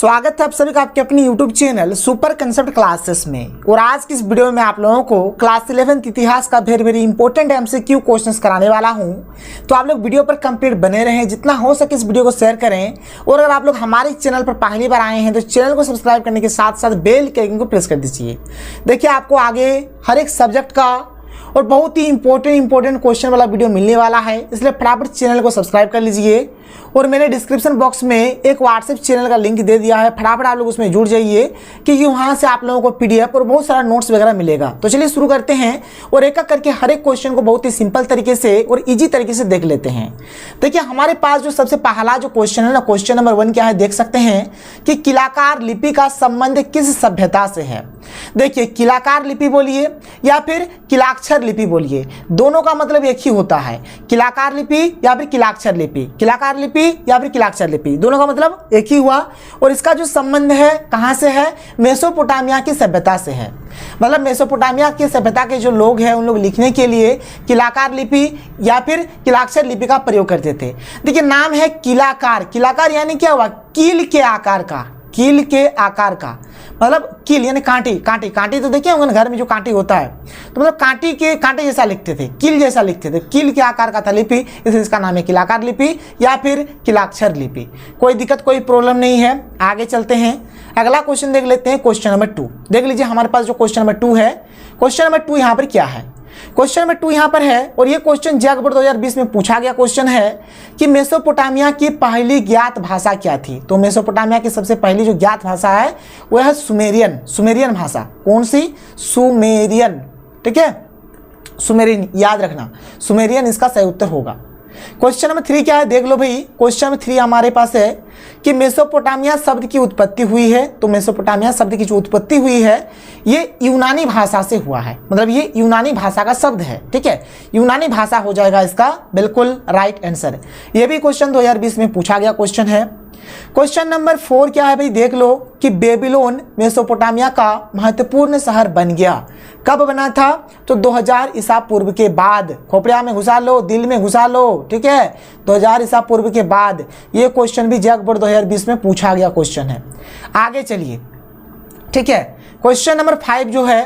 स्वागत है आप सभी का आपके अपनी YouTube channel super concept classes में। और आज की इस वीडियो में आप लोगों को क्लास 11th इतिहास का वेरी इंपॉर्टेंट MCQ क्वेश्चंस कराने वाला हूं। तो आप लोग वीडियो पर कंप्लीट बने रहें, जितना हो सके इस वीडियो को शेयर करें। और अगर आप लोग हमारे चैनल पर पहली बार आए हैं तो चैनल को सब्सक्राइब करने के साथ साथ बेल के आइकन को प्रेस कर दीजिए। देखिए आपको आगे हर एक सब्जेक्ट का और बहुत ही इंपॉर्टेंट क्वेश्चन वाला वीडियो मिलने वाला है, इसलिए फटाफट चैनल को सब्सक्राइब कर लीजिए। और मैंने डिस्क्रिप्शन बॉक्स में एक व्हाट्सएप चैनल का लिंक दे दिया है, फटाफट आप लोग उसमें जुड़ जाइए क्योंकि वहाँ से आप लोगों को PDF और बहुत सारा नोट्स वगैरह मिलेगा। तो चलिए शुरू करते हैं और एक एक करके हर एक क्वेश्चन को बहुत ही सिंपल तरीके से और ईजी तरीके से देख लेते हैं। देखिए हमारे पास जो सबसे पहला जो क्वेश्चन है ना, क्वेश्चन नंबर 1 क्या है देख सकते हैं कि किलाकार लिपि का संबंध किस सभ्यता से है। देखिए किलाकार लिपि बोलिए या फिर किलाक्षर लिपि बोलिए, दोनों का मतलब एक ही होता है, किलाकार लिपि या फिर किलाक्षर लिपि। किलाकार लिपि या फिर किलाक्षर लिपि दोनों का मतलब एक ही हुआ। और इसका जो संबंध है कहां से है, मेसोपोटामिया की सभ्यता से है। मतलब मेसोपोटामिया की सभ्यता के जो लोग हैं उन लोग लिखने के लिए किलाकार लिपि या फिर किलाक्षर लिपि का प्रयोग करते थे। देखिए नाम है किलाकार, किलाकार यानी क्या हुआ, कील के आकार का, कील के आकार का मतलब कील यानी कांटी। कांटी कांटी तो देखिए होंगे घर में जो कांटी होता है, तो मतलब कांटी के कांटे जैसा लिखते थे, कील जैसा लिखते थे, कील के आकार का था लिपि, इसलिए इसका नाम है किलाकार लिपि या फिर किलाक्षर लिपि। कोई दिक्कत कोई प्रॉब्लम नहीं है। आगे चलते हैं, अगला क्वेश्चन देख लेते हैं, क्वेश्चन नंबर 2। देख लीजिए हमारे पास जो क्वेश्चन नंबर 2 है, क्वेश्चन नंबर 2 यहाँ पर क्या है, क्वेश्चन नंबर 2 यहाँ पर है। और ये क्वेश्चन JEE बोर्ड 2020 में पूछा गया क्वेश्चन है कि मेसोपोटामिया की पहली ज्ञात भाषा क्या थी। तो मेसोपोटामिया की सबसे पहली जो ज्ञात भाषा है वह है सुमेरियन। सुमेरियन भाषा कौन सी, सुमेरियन, ठीक है, सुमेरियन याद रखना, सुमेरियन इसका सही उत्तर होगा। क्वेश्चन नंबर 3 क्या है देख लो भाई, क्वेश्चन नंबर 3 हमारे पास है कि मेसोपोटामिया शब्द की उत्पत्ति हुई है। तो मेसोपोटामिया शब्द की जो उत्पत्ति हुई है ये यूनानी भाषा से हुआ है, मतलब ये यूनानी भाषा का शब्द है, ठीक है, यूनानी भाषा हो जाएगा इसका बिल्कुल राइट आंसर। ये भी क्वेश्चन 2020 में पूछा गया क्वेश्चन है। क्वेश्चन नंबर 4 क्या है भाई देख लो कि बेबीलोन मेसोपोटामिया का महत्वपूर्ण शहर बन गया। कब बना था, तो 2000 ईसा पूर्व के बाद। खोपड़िया में घुसा लो, दिल में घुसा लो, ठीक है, 2000 ईसा पूर्व के बाद। ये क्वेश्चन भी JEE बोर्ड 2020 में पूछा गया क्वेश्चन है। आगे चलिए, ठीक है, क्वेश्चन नंबर 5 जो है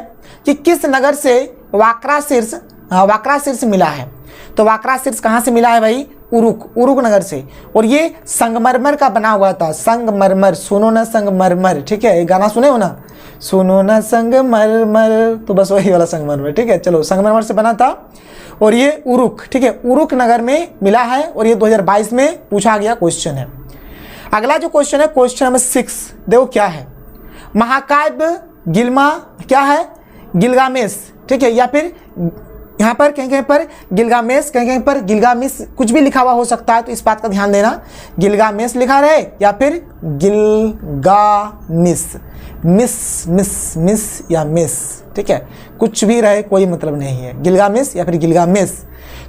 कि किस नगर से वाक्रा शीर्ष मिला है। तो वाक्रा शीर्ष कहाँ से मिला है भाई, उरुक नगर से। और ये संगमरमर का बना हुआ था, संगमरमर, सुनो ना संगमरमर, ठीक है, गाना सुने हो ना, सुनो ना संगमरमर, तो बस वही वाला संगमरमर, ठीक है। चलो संगमरमर से बना था और ये उरुक, ठीक है, उरुक नगर में मिला है और ये 2022 में पूछा गया क्वेश्चन है। अगला जो क्वेश्चन है क्वेश्चन नंबर 6 देखो क्या है, महाकाव्य गिल्मा क्या है, गिलगामेश, ठीक है, या फिर यहाँ पर कहीं पर गिलगामेश, कहीं पर गिलगामिश, कुछ भी लिखा हुआ हो सकता है, तो इस बात का ध्यान देना, गिलगामेश लिखा रहे या फिर गिलगामिश, मिस या मिस, ठीक है, कुछ भी रहे कोई मतलब नहीं है, गिलगामेश या फिर गिलगामेश।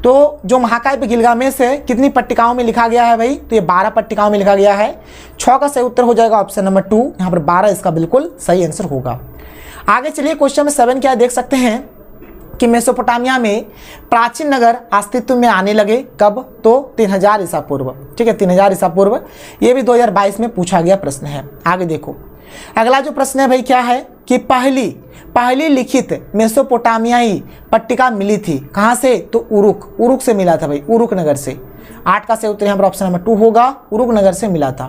तो जो महाकाव्य गिलगामेश है कितनी पट्टिकाओं में लिखा गया है भाई, तो ये 12 पट्टिकाओं में लिखा गया है। 6 का सही उत्तर हो जाएगा ऑप्शन नंबर 2, यहाँ पर 12 इसका बिल्कुल सही आंसर होगा। आगे चलिए क्वेश्चन नंबर 7 क्या देख सकते हैं कि मेसोपोटामिया में प्राचीन नगर अस्तित्व में आने लगे कब, तो 3000 ईसा पूर्व, ठीक है, 3000 ईसा पूर्व। ये भी 2022 में पूछा गया प्रश्न है। आगे देखो अगला जो प्रश्न है भाई क्या है कि पहली लिखित मेसोपोटामियाई पट्टिका मिली थी कहाँ से, तो उरुक से मिला था भाई, उरुक नगर से। 8 का सही उत्तर यहाँ पर ऑप्शन नंबर 2 होगा, उरुक नगर से मिला था।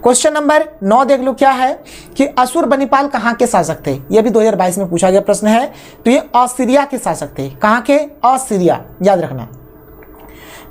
क्वेश्चन नंबर 9 देख लो क्या है कि असुर बनीपाल कहाँ के शासक थे। यह भी 2022 में पूछा गया प्रश्न है। तो ये असीरिया के शासक थे, कहाँ के, असीरिया, याद रखना।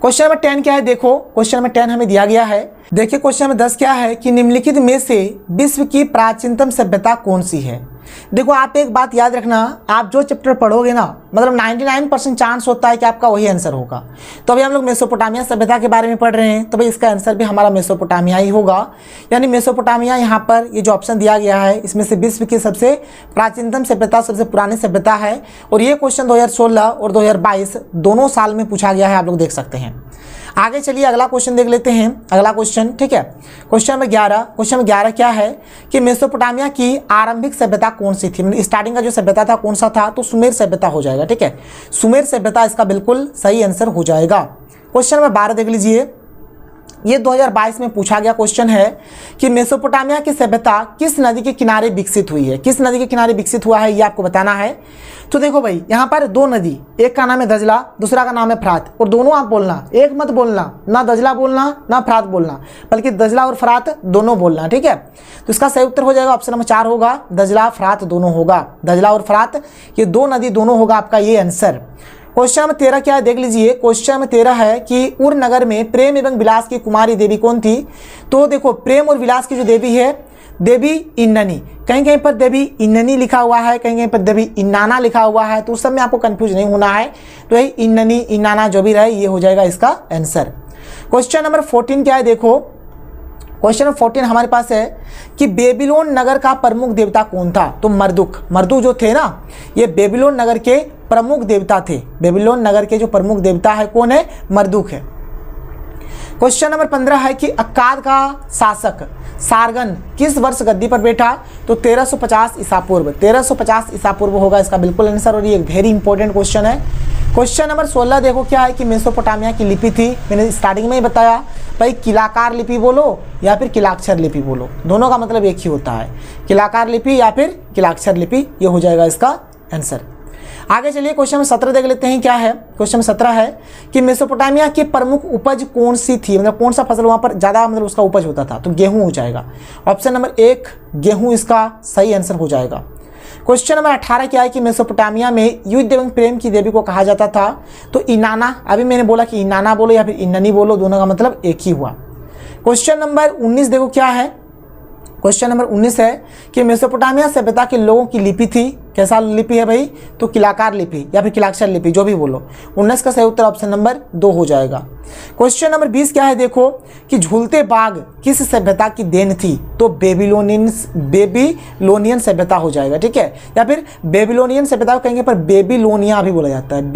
क्वेश्चन नंबर 10 क्या है देखो, क्वेश्चन नंबर 10 हमें दिया गया है। देखिए क्वेश्चन नंबर 10 क्या है कि निम्नलिखित में से विश्व की प्राचीनतम सभ्यता कौन सी है। देखो आप एक बात याद रखना, आप जो चैप्टर पढ़ोगे ना, मतलब 99% चांस होता है कि आपका वही आंसर होगा। तो अभी हम लोग मेसोपोटामिया सभ्यता के बारे में पढ़ रहे हैं, तो भाई इसका आंसर भी हमारा मेसोपोटामिया ही होगा। यानी मेसोपोटामिया यहाँ पर ये जो ऑप्शन दिया गया है इसमें से विश्व की सबसे प्राचीनतम सभ्यता, सबसे पुरानी सभ्यता है। और ये क्वेश्चन 2016 और 2022 दोनों साल में पूछा गया है, आप लोग देख सकते हैं। आगे चलिए अगला क्वेश्चन देख लेते हैं, अगला क्वेश्चन, ठीक है, क्वेश्चन नंबर 11। क्वेश्चन नंबर 11 क्या है कि मेसोपोटामिया की आरंभिक सभ्यता कौन सी थी, स्टार्टिंग का जो सभ्यता था कौन सा था, तो सुमेर सभ्यता हो जाएगा, ठीक है, सुमेर सभ्यता इसका बिल्कुल सही आंसर हो जाएगा। क्वेश्चन नंबर 12 देख लीजिए, ये 2022 में पूछा गया क्वेश्चन है कि मेसोपोटामिया की सभ्यता किस नदी के किनारे विकसित हुई है, किस नदी के किनारे विकसित हुआ है ये आपको बताना है। तो देखो भाई यहाँ पर दो नदी, एक का नाम है दजला, दूसरा का नाम है फरात, और दोनों आप बोलना, एक मत बोलना, ना दजला बोलना ना फरात बोलना, बल्कि दजला और फरात दोनों बोलना, ठीक है। तो इसका सही उत्तर हो जाएगा ऑप्शन नंबर 4 होगा, दजला फरात दोनों होगा, दजला और फरात ये दो नदी दोनों होगा आपका ये आंसर। क्वेश्चन नंबर 13 क्या है देख लीजिए। क्वेश्चन नंबर 13 है कि उर नगर में प्रेम एवं विलास की कुमारी देवी कौन थी। तो देखो प्रेम और विलास की जो देवी है देवी इन्ननी, कहीं कहीं पर देवी इन्ननी लिखा हुआ है, कहीं कहीं पर देवी इन्नाना लिखा हुआ है, तो उस सब में आपको कंफ्यूज नहीं होना है। तो यही इन्ननी इन्नाना जो भी रहे ये हो जाएगा इसका आंसर। क्वेश्चन नंबर 14 क्या है देखो। क्वेश्चन नंबर 14 हमारे पास है कि बेबीलोन नगर का प्रमुख देवता कौन था। तो मर्दुक, मर्दुक जो थे ना ये बेबीलोन नगर के प्रमुख देवता थे। बेबीलोन नगर के जो प्रमुख देवता है कौन है, मर्दुक है। क्वेश्चन नंबर 15 है कि अक्काद का शासक सारगन किस वर्ष गद्दी पर बैठा। तो 1350 ईसा पूर्व, 1350 ईसा पूर्व होगा इसका बिल्कुल आंसर, और ये एक वेरी इंपॉर्टेंट क्वेश्चन है। क्वेश्चन नंबर 16 देखो क्या है कि मेसोपोटामिया की लिपि थी, मैंने स्टार्टिंग में ही बताया भाई किलाकार लिपि बोलो या फिर किलाक्षर लिपि बोलो, दोनों का मतलब एक ही होता है, किलाकार लिपि या फिर किलाक्षर लिपि, ये हो जाएगा इसका आंसर। आगे चलिए क्वेश्चन नंबर 17 देख लेते हैं क्या है। क्वेश्चन नंबर 17 है कि मेसोपोटामिया की प्रमुख उपज कौन सी थी, मतलब कौन सा फसल वहां पर ज्यादा मतलब उसका उपज होता था। तो गेहूं हो जाएगा, ऑप्शन नंबर 1 गेहूं इसका सही आंसर हो जाएगा। क्वेश्चन नंबर 18 क्या है कि मेसोपोटामिया में युद्ध एवं प्रेम की देवी को कहा जाता था। तो इनाना, अभी मैंने बोला कि इनाना बोलो या फिर इन्ननी बोलो, दोनों का मतलब एक ही हुआ। क्वेश्चन नंबर 19 देखो क्या है। क्वेश्चन नंबर 19 है कि मेसोपोटामिया सभ्यता के लोगों की लिपि थी, कैसा लिपि है भाई, तो किलाकार लिपि या फिर किलाक्षर लिपि जो भी बोलो। 19 का सही उत्तर ऑप्शन नंबर 2 हो जाएगा। क्वेश्चन नंबर 20 क्या है देखो कि झूलते बाग किस सभ्यता की देन थी। तो बेबीलोनियन सभ्यता हो जाएगा, ठीक है, या फिर बेबीलोनियन सभ्यता को कहेंगे पर बेबीलोनिया भी बोला जाता है,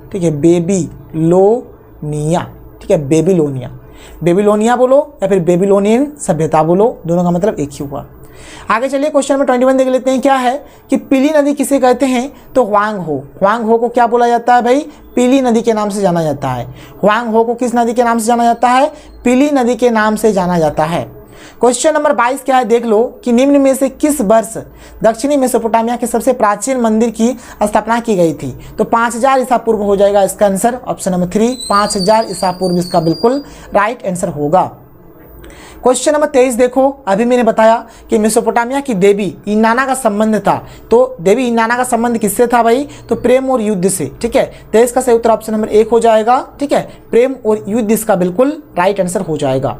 ठीक है, बेबीलोनिया, ठीक है, बेबीलोनिया, बेबीलोनिया बोलो या फिर बेबीलोनियन सभ्यता बोलो, दोनों का मतलब एक ही हुआ। आगे चलिए क्वेश्चन नंबर 21 देख लेते हैं क्या है कि पीली नदी किसे कहते हैं। तो ह्वांग हो, ह्वांग हो को क्या बोला जाता है भाई, पीली नदी के नाम से जाना जाता है। ह्वांग हो को किस नदी के नाम से जाना जाता है, पीली नदी के नाम से जाना जाता है। क्वेश्चन नंबर 22 क्या है देख लो कि निम्न में से किस वर्ष दक्षिणी मेसोपोटामिया के सबसे प्राचीन मंदिर की स्थापना की गई थी। तो 5000 ईसा पूर्व हो जाएगा इसका आंसर, ऑप्शन नंबर 3 5000 ईसा पूर्व इसका बिल्कुल राइट आंसर होगा। क्वेश्चन नंबर 23 देखो, अभी मैंने बताया कि मेसोपोटामिया की देवी इन्नाना का संबंध था। तो देवी इन्नाना का संबंध किससे था भाई, तो प्रेम और युद्ध से, ठीक है। 23 का सही उत्तर ऑप्शन नंबर 1 हो जाएगा, ठीक है, प्रेम और युद्ध इसका बिल्कुल राइट आंसर हो जाएगा।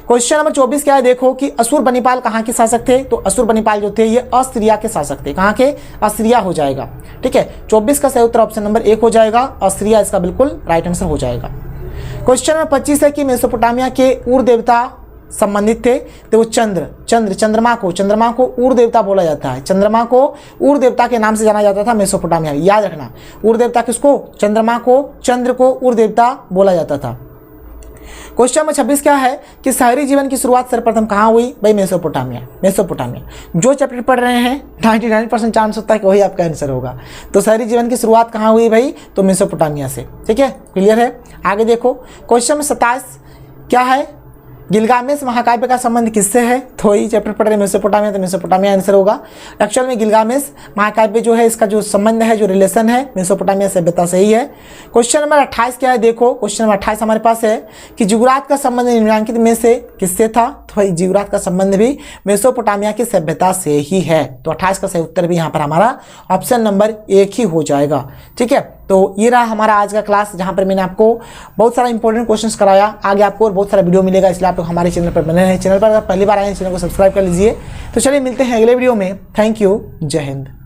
क्वेश्चन नंबर 24 क्या है देखो कि असुर बनीपाल कहाँ के शासक थे। तो असुर बनीपाल जो थे ये असीरिया के शासक थे, कहाँ के, असीरिया हो जाएगा, ठीक है। 24 का सही उत्तर ऑप्शन नंबर 1 हो जाएगा, असीरिया इसका बिल्कुल राइट आंसर हो जाएगा। क्वेश्चन नंबर 25 है कि मेसोपोटामिया के उर देवता संबंधित थे। तो वो चंद्रमा को उर देवता बोला जाता है, चंद्रमा को उर देवता के नाम से जाना जाता था मेसोपोटामिया, याद रखना। उर देवता किसको, चंद्रमा को, चंद्र को उर देवता बोला जाता था। क्वेश्चन नंबर 26 क्या है कि शहरी जीवन की शुरुआत सर्वप्रथम कहाँ हुई भाई, मेसोपोटामिया। जो चैप्टर पढ़ रहे हैं 99% चांस होता है कि वही आपका आंसर होगा। तो शहरी जीवन की शुरुआत कहाँ हुई भाई, तो मेसोपोटामिया से, ठीक है, क्लियर है। आगे देखो क्वेश्चन नंबर 27 क्या है, गिलगामेश महाकाव्य का संबंध किससे है। तो ये चैप्टर पढ़ रहे हैं मेसोपोटामिया, तो मेसोपोटामिया आंसर होगा। एक्चुअल में गिलगामेश महाकाव्य जो है इसका जो संबंध है, जो रिलेशन है मेसोपोटामिया सभ्यता से ही है। क्वेश्चन नंबर 28 क्या है देखो, क्वेश्चन नंबर 28 हमारे पास है कि जिगुरात का संबंध निम्नलिखित में से किससे था। तो भाई जिगुरात का संबंध भी मेसोपोटामिया की सभ्यता से ही है। तो 28 का सही उत्तर भी यहाँ पर हमारा ऑप्शन नंबर 1 ही हो जाएगा, ठीक है। तो ये रहा हमारा आज का क्लास, जहाँ पर मैंने आपको बहुत सारा इंपॉर्टेंट क्वेश्चंस कराया। आगे आपको और बहुत सारा वीडियो मिलेगा, इसलिए आप लोग हमारे चैनल पर बने रहें। चैनल पर अगर पहली बार आए हैं चैनल को सब्सक्राइब कर लीजिए। तो चलिए मिलते हैं अगले वीडियो में। थैंक यू, जय हिंद।